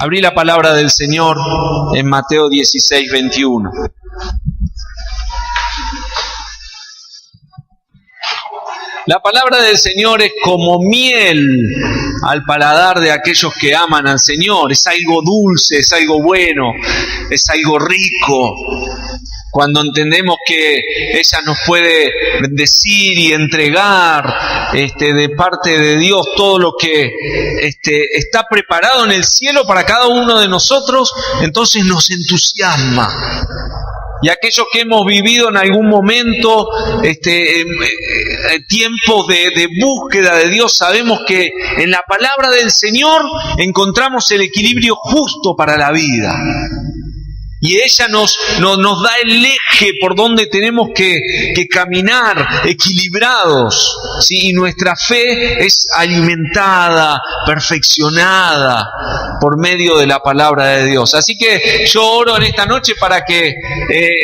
Abrí la palabra del Señor en Mateo 16, 21. La palabra del Señor es como miel al paladar de aquellos que aman al Señor. Es algo dulce, es algo bueno, es algo rico. Cuando entendemos que ella nos puede bendecir y entregar de parte de Dios todo lo que está preparado en el cielo para cada uno de nosotros, entonces nos entusiasma. Y aquellos que hemos vivido en algún momento tiempos de búsqueda de Dios, sabemos que en la palabra del Señor encontramos el equilibrio justo para la vida. Y ella nos da el eje por donde tenemos que caminar equilibrados, ¿sí? Y nuestra fe es alimentada, perfeccionada por medio de la palabra de Dios. Así que yo oro en esta noche para que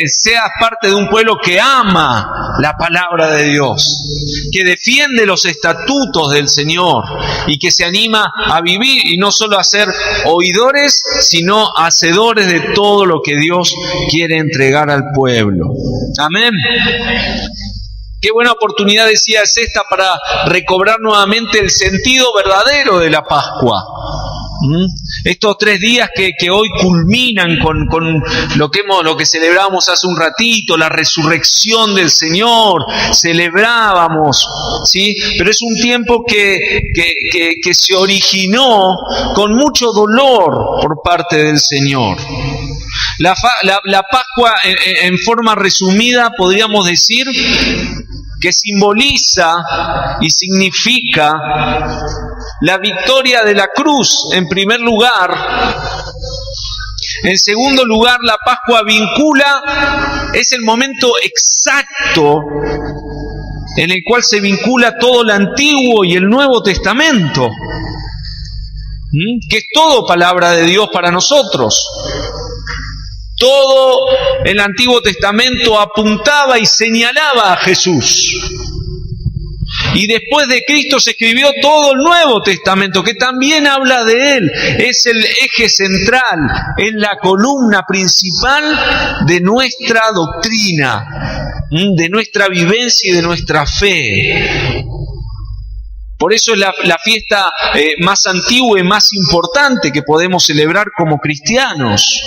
seas parte de un pueblo que ama la palabra de Dios, que defiende los estatutos del Señor y que se anima a vivir y no solo a ser oidores, sino hacedores de todo lo que Dios quiere entregar al pueblo. Amén. Qué buena oportunidad, decía, es esta para recobrar nuevamente el sentido verdadero de la Pascua. Estos 3 días que hoy culminan con lo que celebrábamos hace un ratito, la resurrección del Señor, celebrábamos, ¿sí? Pero es un tiempo que se originó con mucho dolor por parte del Señor. La Pascua, en forma resumida, podríamos decir que simboliza y significa la victoria de la cruz, en primer lugar. En segundo lugar, la Pascua es el momento exacto en el cual se vincula todo el Antiguo y el Nuevo Testamento, que es todo palabra de Dios para nosotros. Todo el Antiguo Testamento apuntaba y señalaba a Jesús. Y después de Cristo se escribió todo el Nuevo Testamento, que también habla de Él. Es el eje central, es la columna principal de nuestra doctrina, de nuestra vivencia y de nuestra fe. Por eso es la fiesta más antigua y más importante que podemos celebrar como cristianos.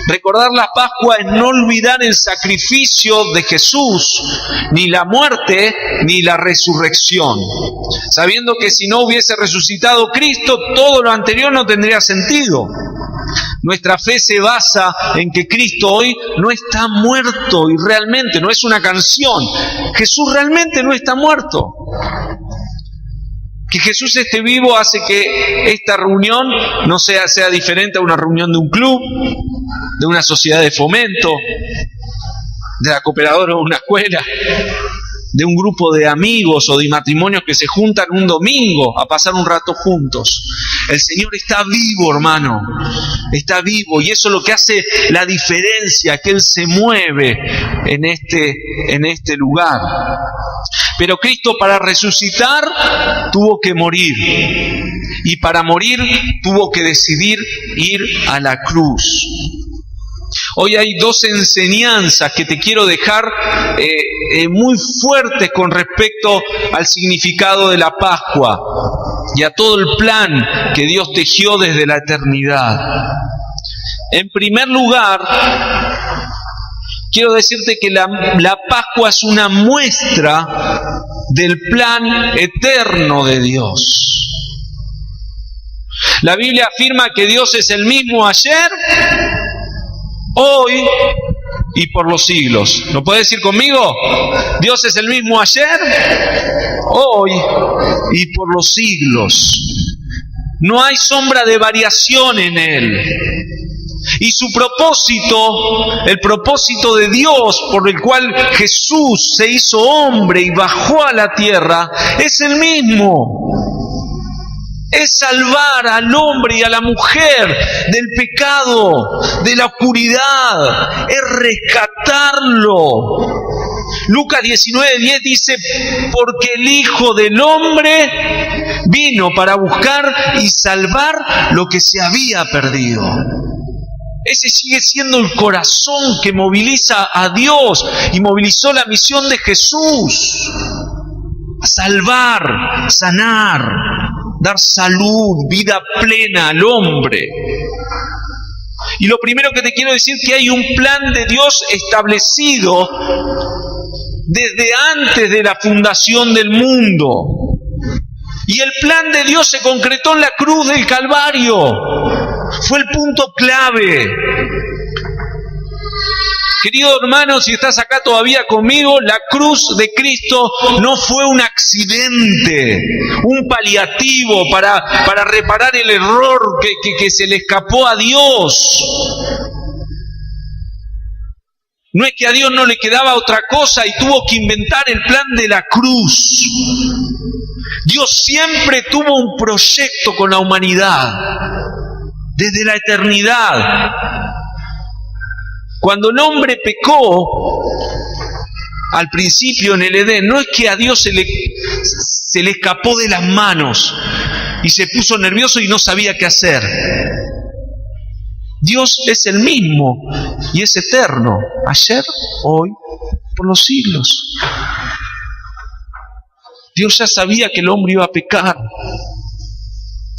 Recordar la Pascua es no olvidar el sacrificio de Jesús, ni la muerte, ni la resurrección. Sabiendo que si no hubiese resucitado Cristo, todo lo anterior no tendría sentido. Nuestra fe se basa en que Cristo hoy no está muerto y realmente no es una canción. Jesús realmente no está muerto. Que Jesús esté vivo hace que esta reunión no sea diferente a una reunión de un club, de una sociedad de fomento, de la cooperadora o una escuela, de un grupo de amigos o de matrimonios que se juntan un domingo a pasar un rato juntos. El Señor está vivo, hermano, está vivo, y eso es lo que hace la diferencia, que Él se mueve en este lugar. Pero Cristo, para resucitar, tuvo que morir, y para morir tuvo que decidir ir a la cruz. Hoy hay 2 enseñanzas que te quiero dejar muy fuertes con respecto al significado de la Pascua y a todo el plan que Dios tejió desde la eternidad. En primer lugar, quiero decirte que la Pascua es una muestra del plan eterno de Dios. La Biblia afirma que Dios es el mismo ayer, hoy y por los siglos. ¿Lo puedes decir conmigo? Dios es el mismo ayer, hoy y por los siglos. No hay sombra de variación en Él. Y su propósito, el propósito de Dios por el cual Jesús se hizo hombre y bajó a la tierra, es el mismo. Es salvar al hombre y a la mujer del pecado, de la oscuridad, es rescatarlo. Lucas 19:10 dice, porque el Hijo del Hombre Vino para buscar y salvar lo que se había perdido. Ese sigue siendo el corazón que moviliza a Dios y movilizó la misión de Jesús. Salvar, sanar, dar salud, vida plena al hombre. Y lo primero que te quiero decir es que hay un plan de Dios establecido desde antes de la fundación del mundo. Y el plan de Dios se concretó en la cruz del Calvario. Fue el punto clave. Querido hermano, si estás acá todavía conmigo, la cruz de Cristo no fue un accidente, un paliativo para reparar el error que se le escapó a Dios. No es que a Dios no le quedaba otra cosa y tuvo que inventar el plan de la cruz. Dios siempre tuvo un proyecto con la humanidad, desde la eternidad. Cuando el hombre pecó, al principio en el Edén, no es que a Dios se le escapó de las manos y se puso nervioso y no sabía qué hacer. Dios es el mismo y es eterno, ayer, hoy, por los siglos. Dios ya sabía que el hombre iba a pecar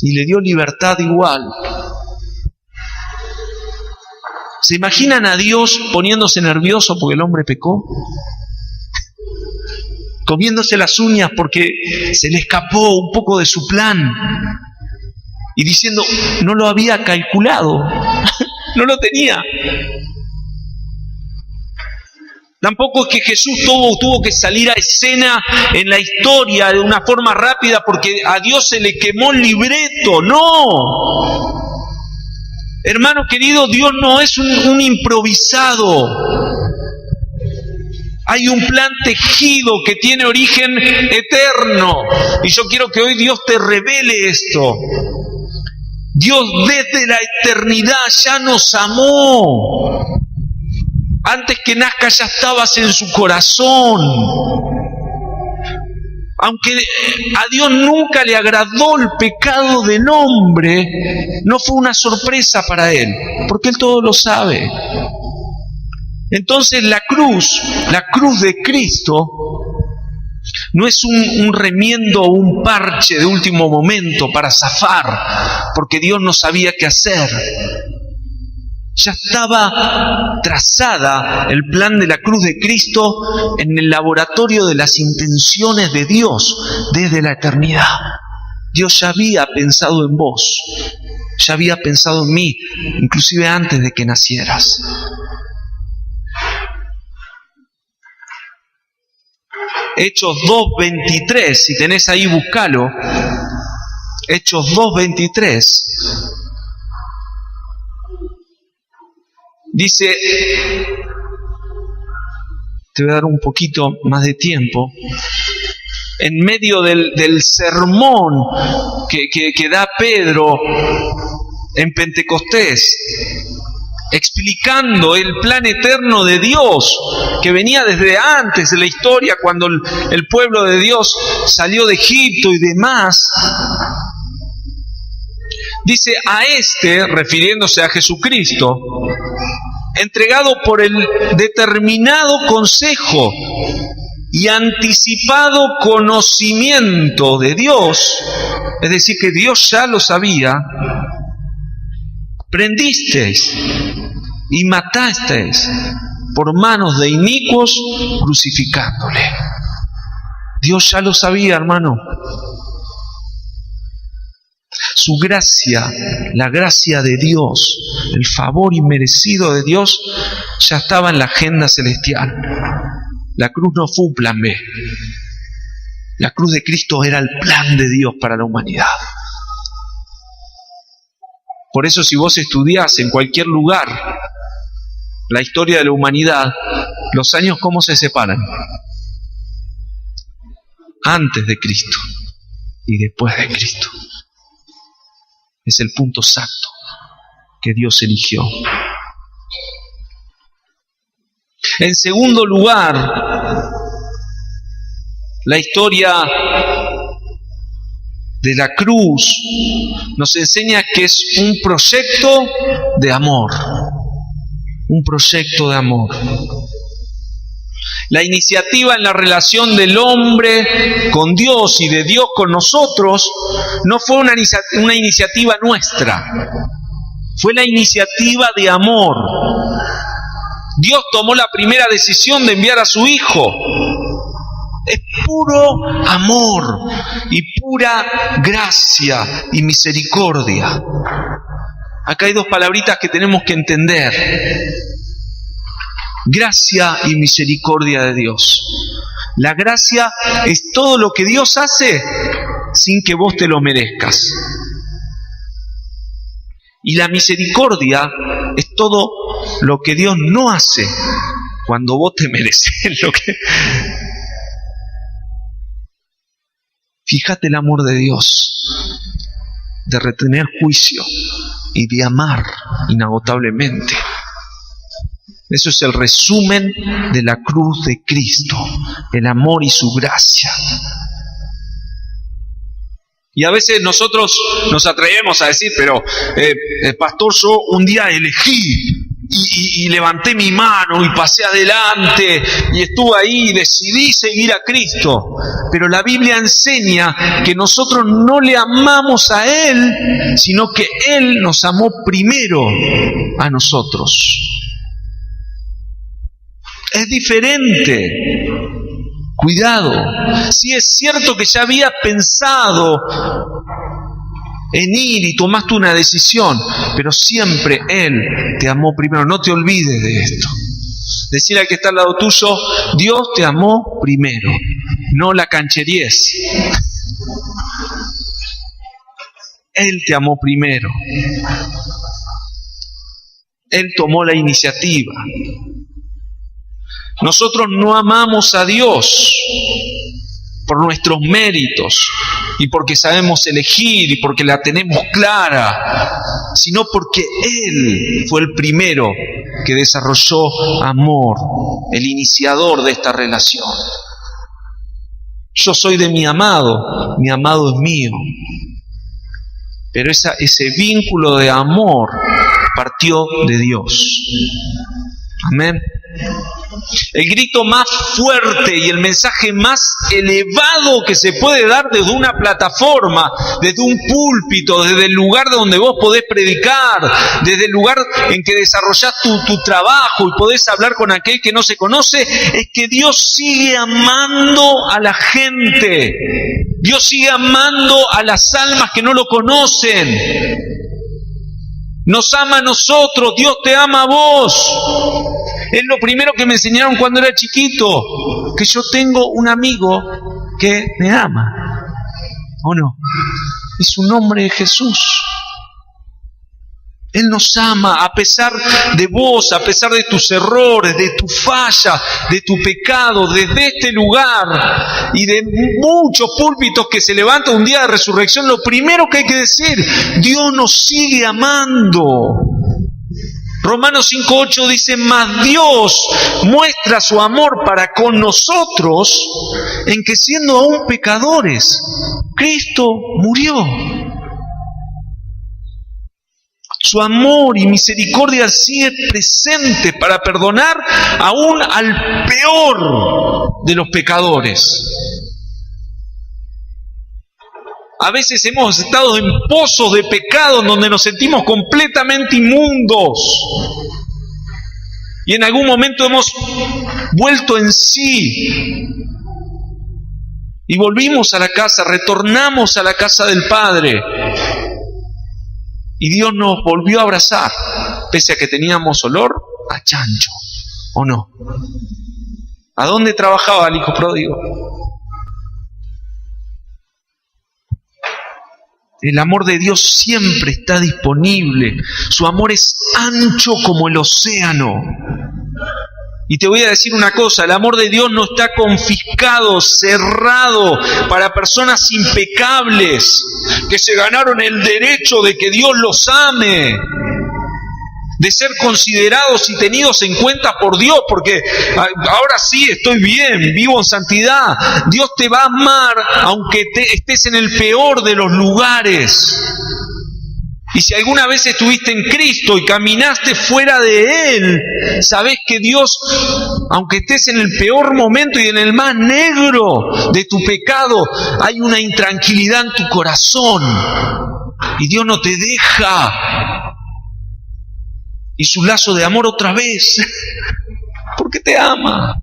y le dio libertad igual. ¿Se imaginan a Dios poniéndose nervioso porque el hombre pecó? Comiéndose las uñas porque se le escapó un poco de su plan y diciendo, no lo había calculado, no lo tenía. Tampoco es que Jesús tuvo que salir a escena en la historia de una forma rápida porque a Dios se le quemó el libreto, no. Hermano querido, Dios no es un improvisado. Hay un plan tejido que tiene origen eterno. Y yo quiero que hoy Dios te revele esto. Dios desde la eternidad ya nos amó. Antes que nazca ya estabas en su corazón. Aunque a Dios nunca le agradó el pecado del hombre, no fue una sorpresa para Él, porque Él todo lo sabe. Entonces la cruz de Cristo, no es un remiendo o un parche de último momento para zafar, porque Dios no sabía qué hacer. Ya estaba trazada el plan de la cruz de Cristo en el laboratorio de las intenciones de Dios desde la eternidad. Dios ya había pensado en vos, ya había pensado en mí, inclusive antes de que nacieras. Hechos 2:23, si tenés ahí, búscalo. Hechos 2:23. Dice, te voy a dar un poquito más de tiempo, en medio del sermón que da Pedro en Pentecostés, explicando el plan eterno de Dios, que venía desde antes de la historia, cuando el pueblo de Dios salió de Egipto y demás. Dice, a este, refiriéndose a Jesucristo, entregado por el determinado consejo y anticipado conocimiento de Dios, es decir, que Dios ya lo sabía, prendisteis y matasteis por manos de inicuos, crucificándole. Dios ya lo sabía, hermano. Su gracia, la gracia de Dios, el favor inmerecido de Dios, ya estaba en la agenda celestial. La cruz no fue un plan B. La cruz de Cristo era el plan de Dios para la humanidad. Por eso, si vos estudiás en cualquier lugar la historia de la humanidad, los años ¿cómo se separan? Antes de Cristo y después de Cristo. Es el punto exacto que Dios eligió. En segundo lugar, la historia de la cruz nos enseña que es un proyecto de amor. Un proyecto de amor. La iniciativa en la relación del hombre con Dios y de Dios con nosotros no fue una iniciativa nuestra. Fue la iniciativa de amor. Dios tomó la primera decisión de enviar a su Hijo. Es puro amor y pura gracia y misericordia. Acá hay dos palabritas que tenemos que entender. Gracia y misericordia de Dios. La gracia es todo lo que Dios hace sin que vos te lo merezcas. Y la misericordia es todo lo que Dios no hace cuando vos te mereces lo que... Fíjate el amor de Dios, de retener juicio y de amar inagotablemente. Eso es el resumen de la cruz de Cristo, el amor y su gracia. Y a veces nosotros nos atrevemos a decir, pero pastor, yo un día elegí y levanté mi mano y pasé adelante y estuve ahí y decidí seguir a Cristo. Pero la Biblia enseña que nosotros no le amamos a Él, sino que Él nos amó primero a nosotros. Es diferente. Cuidado. Sí es cierto que ya había pensado en ir y tomaste una decisión, pero siempre Él te amó primero. No te olvides de esto. Decir al que está al lado tuyo, Dios te amó primero, no la cancheríes. Él te amó primero. Él tomó la iniciativa. Nosotros no amamos a Dios por nuestros méritos y porque sabemos elegir y porque la tenemos clara, sino porque Él fue el primero que desarrolló amor, el iniciador de esta relación. Yo soy de mi amado es mío. Pero ese vínculo de amor partió de Dios. Amén. El grito más fuerte y el mensaje más elevado que se puede dar desde una plataforma, desde un púlpito, desde el lugar donde vos podés predicar, desde el lugar en que desarrollás tu trabajo y podés hablar con aquel que no se conoce, es que Dios sigue amando a la gente. Dios sigue amando a las almas que no lo conocen. Nos ama a nosotros, Dios te ama a vos. Es lo primero que me enseñaron cuando era chiquito, que yo tengo un amigo que me ama. ¿O no? Y su nombre es Jesús. Él nos ama a pesar de vos, a pesar de tus errores, de tu falla, de tu pecado, desde este lugar y de muchos púlpitos que se levantan un día de resurrección. Lo primero que hay que decir, Dios nos sigue amando. Romanos 5:8 dice, mas Dios muestra su amor para con nosotros en que siendo aún pecadores, Cristo murió. Su amor y misericordia sigue presente para perdonar aún al peor de los pecadores. A veces hemos estado en pozos de pecado en donde nos sentimos completamente inmundos. Y en algún momento hemos vuelto en sí. Y volvimos a la casa, retornamos a la casa del Padre. Y Dios nos volvió a abrazar, pese a que teníamos olor a chancho, ¿o no? ¿A dónde trabajaba el hijo pródigo? El amor de Dios siempre está disponible. Su amor es ancho como el océano. Y te voy a decir una cosa, el amor de Dios no está confiscado, cerrado para personas impecables que se ganaron el derecho de que Dios los ame, de ser considerados y tenidos en cuenta por Dios, porque ahora sí estoy bien, vivo en santidad. Dios te va a amar aunque estés en el peor de los lugares. Y si alguna vez estuviste en Cristo y caminaste fuera de Él, sabés que Dios, aunque estés en el peor momento y en el más negro de tu pecado, hay una intranquilidad en tu corazón. Y Dios no te deja. Y su lazo de amor otra vez, porque te ama.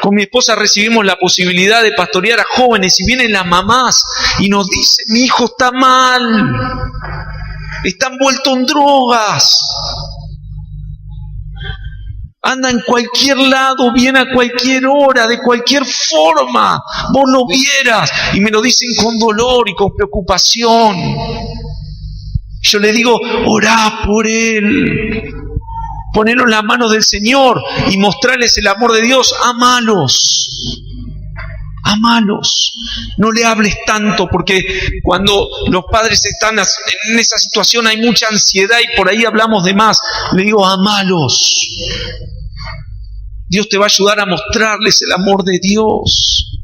Con mi esposa recibimos la posibilidad de pastorear a jóvenes y vienen las mamás y nos dicen: mi hijo está mal, está envuelto en drogas, anda en cualquier lado, viene a cualquier hora, de cualquier forma, vos lo vieras. Y me lo dicen con dolor y con preocupación. Yo le digo: orá por él, ponelo en las manos del Señor y mostrarles el amor de Dios. Amalos, amalos. No le hables tanto, porque cuando los padres están en esa situación hay mucha ansiedad y por ahí hablamos de más. Le digo: amalos. Dios te va a ayudar a mostrarles el amor de Dios.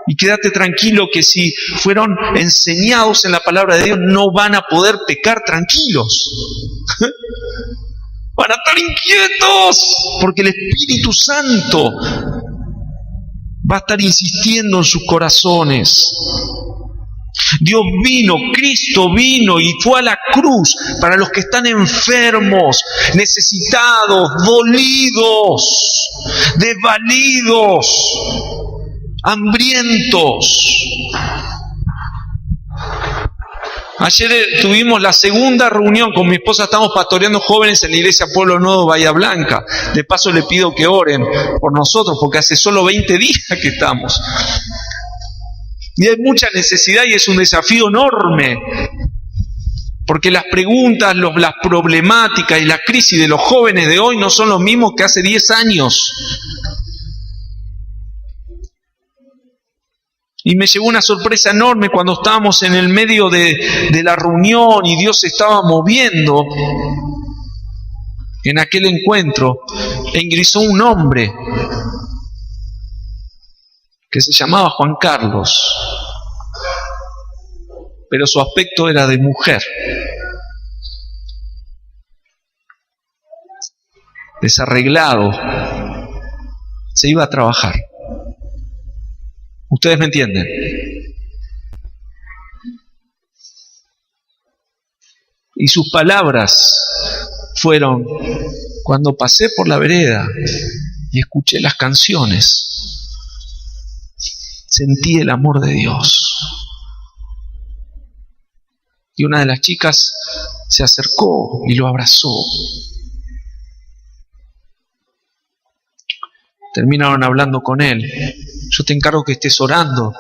Y quédate tranquilo que si fueron enseñados en la palabra de Dios, no van a poder pecar tranquilos. Van a estar inquietos, porque el Espíritu Santo va a estar insistiendo en sus corazones. Dios vino, Cristo vino y fue a la cruz para los que están enfermos, necesitados, dolidos, desvalidos, hambrientos. Ayer tuvimos la segunda reunión con mi esposa, estamos pastoreando jóvenes en la iglesia Pueblo Nuevo Bahía Blanca. De paso le pido que oren por nosotros, porque hace solo 20 días que estamos. Y hay mucha necesidad y es un desafío enorme, porque las preguntas, las problemáticas y la crisis de los jóvenes de hoy no son los mismos que hace 10 años. Y me llevó una sorpresa enorme cuando estábamos en el medio de la reunión y Dios se estaba moviendo en aquel encuentro, e ingresó un hombre que se llamaba Juan Carlos, pero su aspecto era de mujer, desarreglado, se iba a trabajar. ¿Ustedes me entienden? Y sus palabras fueron: cuando pasé por la vereda y escuché las canciones, sentí el amor de Dios. Y una de las chicas se acercó y lo abrazó. Terminaron hablando con él. Yo te encargo que estés orando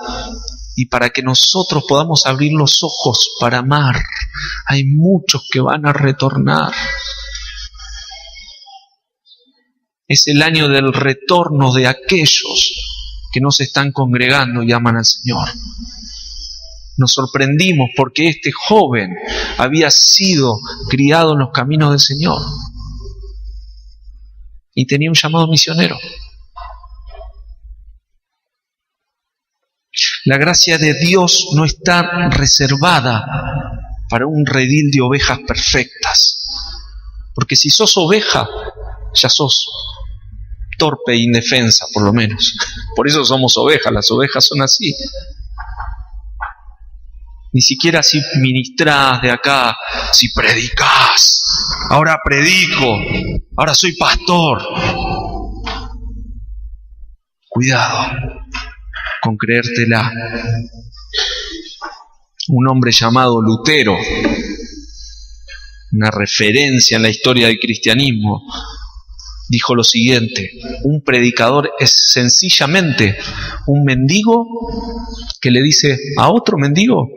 y para que nosotros podamos abrir los ojos para amar. Hay muchos que van a retornar. Es el año del retorno de aquellos que no se están congregando y aman al Señor. Nos sorprendimos porque este joven había sido criado en los caminos del Señor y tenía un llamado misionero. La gracia de Dios no está reservada para un redil de ovejas perfectas, porque si sos oveja, ya sos torpe e indefensa, por lo menos. Por eso somos ovejas, las ovejas son así. Ni siquiera si ministrás de acá, si predicás, ahora predico, ahora soy pastor. Cuidado con creértela. Un hombre llamado Lutero, una referencia en la historia del cristianismo, dijo lo siguiente: un predicador es sencillamente un mendigo que le dice a otro mendigo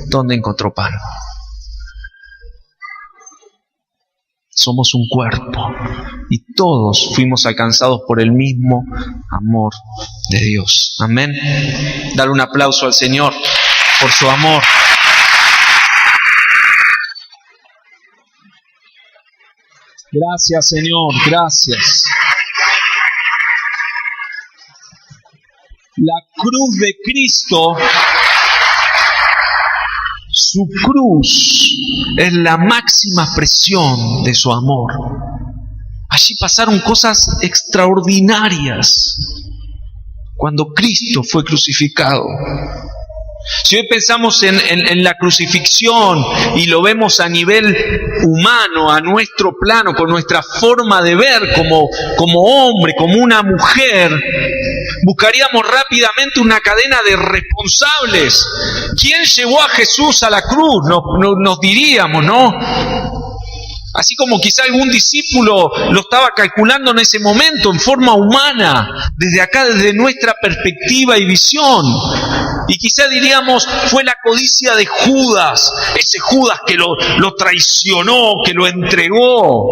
dónde encontró pan. Somos un cuerpo y todos fuimos alcanzados por el mismo amor de Dios. Amén. Dale un aplauso al Señor por su amor. Gracias, Señor, gracias. La cruz de Cristo, su cruz es la máxima expresión de su amor. Allí pasaron cosas extraordinarias cuando Cristo fue crucificado. Si hoy pensamos en la crucifixión y lo vemos a nivel humano, a nuestro plano, con nuestra forma de ver como hombre, como una mujer, buscaríamos rápidamente una cadena de responsables. ¿Quién llevó a Jesús a la cruz? Nos diríamos, ¿no? Así como quizá algún discípulo lo estaba calculando en ese momento, en forma humana, desde acá, desde nuestra perspectiva y visión. Y quizá diríamos, fue la codicia de Judas, ese Judas que lo traicionó, que lo entregó.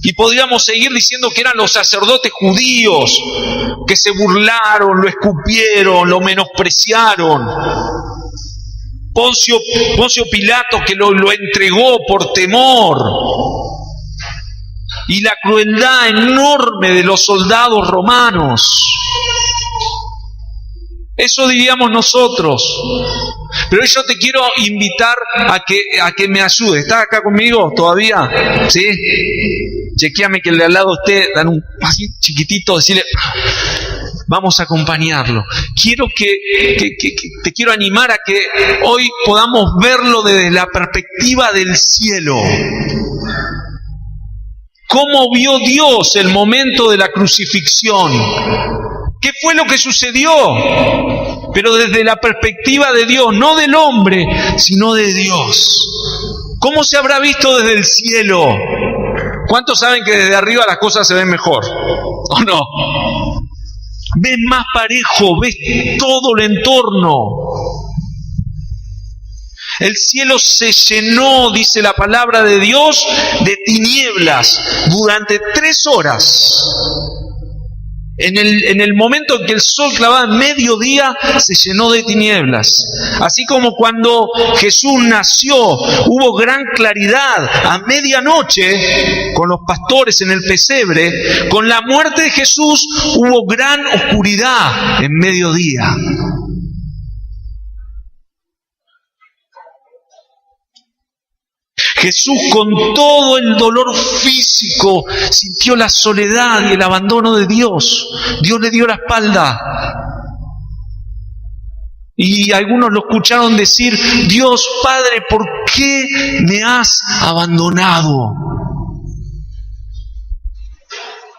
Y podríamos seguir diciendo que eran los sacerdotes judíos, que se burlaron, lo escupieron, lo menospreciaron. Poncio Pilato, que lo entregó por temor. Y la crueldad enorme de los soldados romanos. Eso diríamos nosotros. Pero yo te quiero invitar a que me ayudes. ¿Estás acá conmigo todavía? ¿Sí? Chequéame que el de al lado esté, dan un así chiquitito, decirle, vamos a acompañarlo. Te quiero animar a que hoy podamos verlo desde la perspectiva del cielo. ¿Cómo vio Dios el momento de la crucifixión? ¿Qué fue lo que sucedió? Pero desde la perspectiva de Dios, no del hombre, sino de Dios. ¿Cómo se habrá visto desde el cielo? ¿Cuántos saben que desde arriba las cosas se ven mejor? ¿O no? Ves más parejo, ves todo el entorno. El cielo se llenó, dice la palabra de Dios, de tinieblas durante 3 horas. En el momento en que el sol clavaba en mediodía, se llenó de tinieblas. Así como cuando Jesús nació, hubo gran claridad a medianoche, con los pastores en el pesebre, con la muerte de Jesús hubo gran oscuridad en mediodía. Jesús, con todo el dolor físico, sintió la soledad y el abandono de Dios. Dios le dio la espalda. Y algunos lo escucharon decir, Dios Padre, ¿por qué me has abandonado?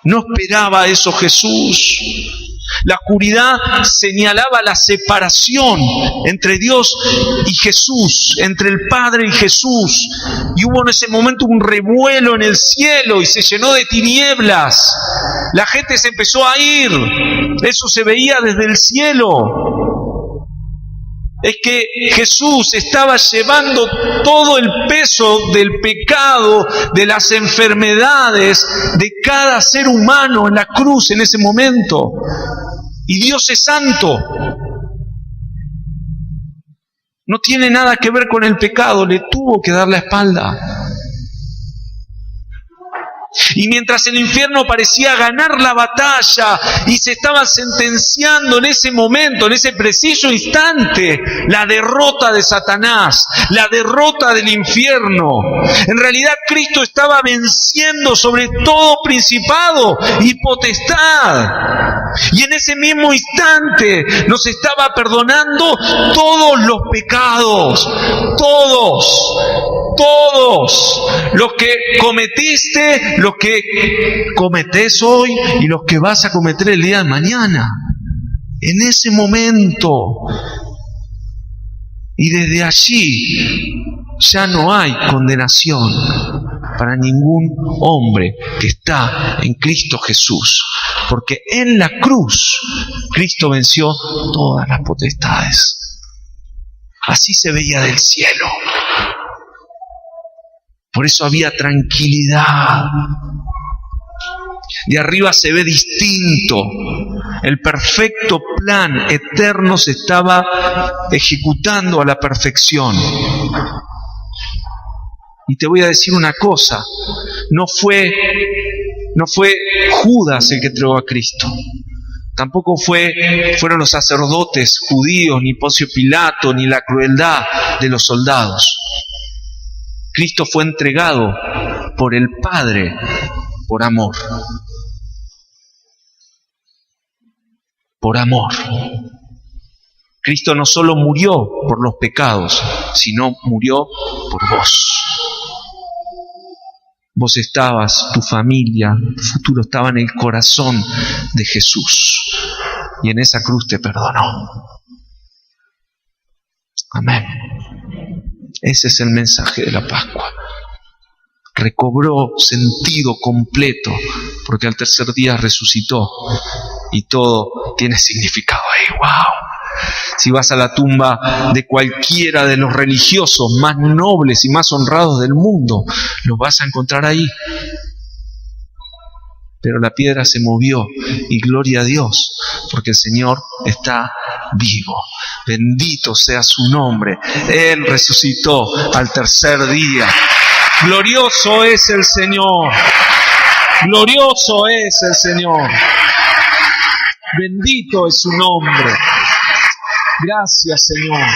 No esperaba eso Jesús. La oscuridad señalaba la separación entre Dios y Jesús, entre el Padre y Jesús. Y hubo en ese momento un revuelo en el cielo y se llenó de tinieblas. La gente se empezó a ir. Eso se veía desde el cielo. Es que Jesús estaba llevando todo el peso del pecado, de las enfermedades de cada ser humano en la cruz en ese momento. Y Dios es santo. No tiene nada que ver con el pecado, le tuvo que dar la espalda. Y mientras el infierno parecía ganar la batalla y se estaba sentenciando en ese momento, en ese preciso instante, la derrota de Satanás, la derrota del infierno, en realidad Cristo estaba venciendo sobre todo principado y potestad. Y en ese mismo instante nos estaba perdonando todos los pecados, todos los que cometiste, los que cometés hoy y los que vas a cometer el día de mañana. En ese momento. Y desde allí ya no hay condenación para ningún hombre que está en Cristo Jesús. Porque en la cruz Cristo venció todas las potestades. Así se veía del cielo. Por eso había tranquilidad. De arriba se ve distinto. El perfecto plan eterno se estaba ejecutando a la perfección. Y te voy a decir una cosa. No fue Judas el que entregó a Cristo. Tampoco fueron los sacerdotes judíos, ni Poncio Pilato, ni la crueldad de los soldados. Cristo fue entregado por el Padre por amor. Por amor. Cristo no solo murió por los pecados, sino murió por vos. Vos estabas, tu familia, tu futuro estaba en el corazón de Jesús. Y en esa cruz te perdonó. Amén. Ese es el mensaje de la Pascua. Recobró sentido completo, porque al tercer día resucitó y todo tiene significado ahí. ¡Wow! Si vas a la tumba de cualquiera de los religiosos más nobles y más honrados del mundo, los vas a encontrar ahí. Pero la piedra se movió y gloria a Dios, porque el Señor está vivo. Bendito sea su nombre. Él resucitó al tercer día. Glorioso es el Señor. Glorioso es el Señor. Bendito es su nombre. Gracias, Señor.